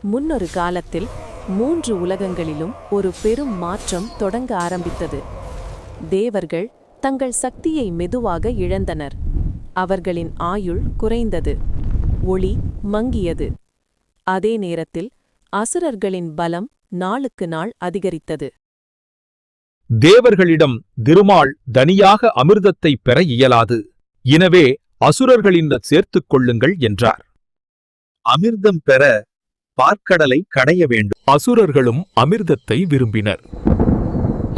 முன்னொரு காலத்தில் 3 உலகங்களிலும் ஒரு பெரும் மாற்றம் தொடங்க ஆரம்பித்தது. தேவர்கள் தங்கள் சக்தியை மெதுவாக இழந்தனர். அவர்களின் ஆயுள் குறைந்தது. ஒளி மங்கியது. அதே நேரத்தில் அசுரர்களின் பலம் நாளுக்கு நாள் அதிகரித்தது. தேவர்களிடம் திருமால் தனியாக அமிர்தத்தை பெற இயலாது. எனவே அசுரர்களின் சேர்த்துக் கொள்ளுங்கள் என்றார். அமிர்தம் பெற பார்க்கடலை கடைய வேண்டும். அசுரர்களும் அமிர்தத்தை விரும்பினர்.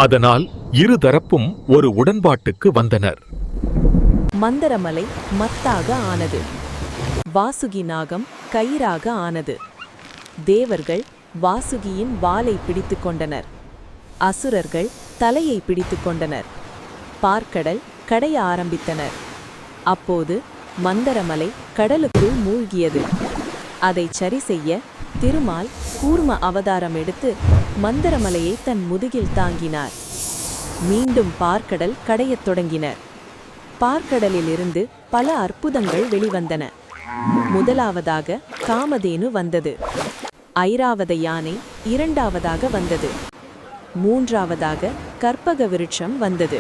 அதனால் இருதரப்பும் ஒரு உடன்பாட்டுக்கு வந்தனர். மந்தரமலை மத்தாக ஆனது. வாசுகி நாகம் கயிறாக ஆனது. தேவர்கள் வாசுகியின் வாலை பிடித்துக் கொண்டனர். அசுரர்கள் தலையை பிடித்துக் கொண்டனர். பார்க்கடல் கடைய ஆரம்பித்தனர். அப்போது மந்தரமலை கடலுக்குள் மூழ்கியது. அதை சரி செய்ய திருமால் கூர்ம அவதாரம் எடுத்து மந்தரமலையை தன் முதுகில் தாங்கினார். மீண்டும் பார்க்கடல் கடையத் தொடங்கினர். பார்க்கடலிலிருந்து பல அற்புதங்கள் வெளிவந்தன. முதலாவதாக காமதேனு வந்தது. ஐராவத யானை இரண்டாவதாக வந்தது. மூன்றாவதாக கற்பக விருட்சம் வந்தது.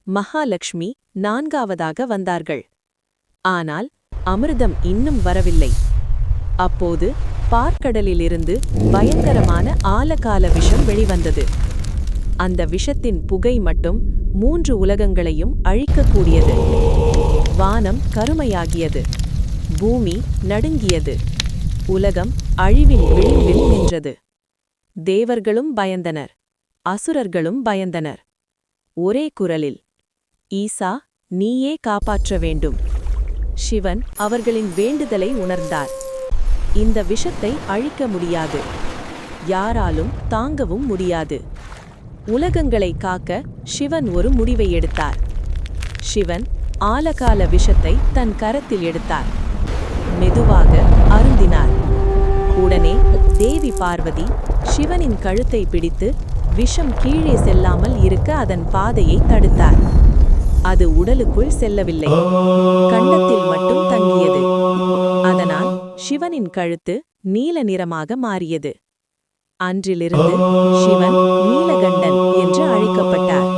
மகாலட்சுமி நான்காவதாக வந்தார்கள். ஆனால் அமிர்தம் இன்னும் வரவில்லை. அப்போது பார்க்கடலிலிருந்து பயங்கரமான ஆலகால விஷம் வெளிவந்தது. அந்த விஷத்தின் புகை மட்டும் 3 உலகங்களையும் அழிக்கக்கூடியது. வானம் கருமையாகியது. பூமி நடுங்கியது. உலகம் அழிவின் விளிம்பில் நின்றது. தேவர்களும் பயந்தனர். அசுரர்களும் பயந்தனர். ஒரே குரலில், ஈசா, நீயே காப்பாற்ற வேண்டும். சிவன் அவர்களின் வேண்டுதலை உணர்ந்தார். இந்த விஷத்தை அழிக்க முடியாது. யாராலும் தாங்கவும் முடியாது. உலகங்களை காக்க சிவன் ஒரு முடிவை எடுத்தார். சிவன் ஆலகால விஷத்தை தன் கரத்தில் எடுத்தார். மெதுவாக அருந்தினார். உடனே தேவி பார்வதி சிவனின் கழுத்தை பிடித்து விஷம் கீழே செல்லாமல் இருக்க அதன் பாதையை தடுத்தார். அது உடலுக்குள் செல்லவில்லை. கண்டத்தில் மட்டும் தங்கியது. அதனால் சிவனின் கழுத்து நீல நிறமாக மாறியது. அன்றிலிருந்து சிவன் நீலகண்டன் என்று அழைக்கப்பட்டார்.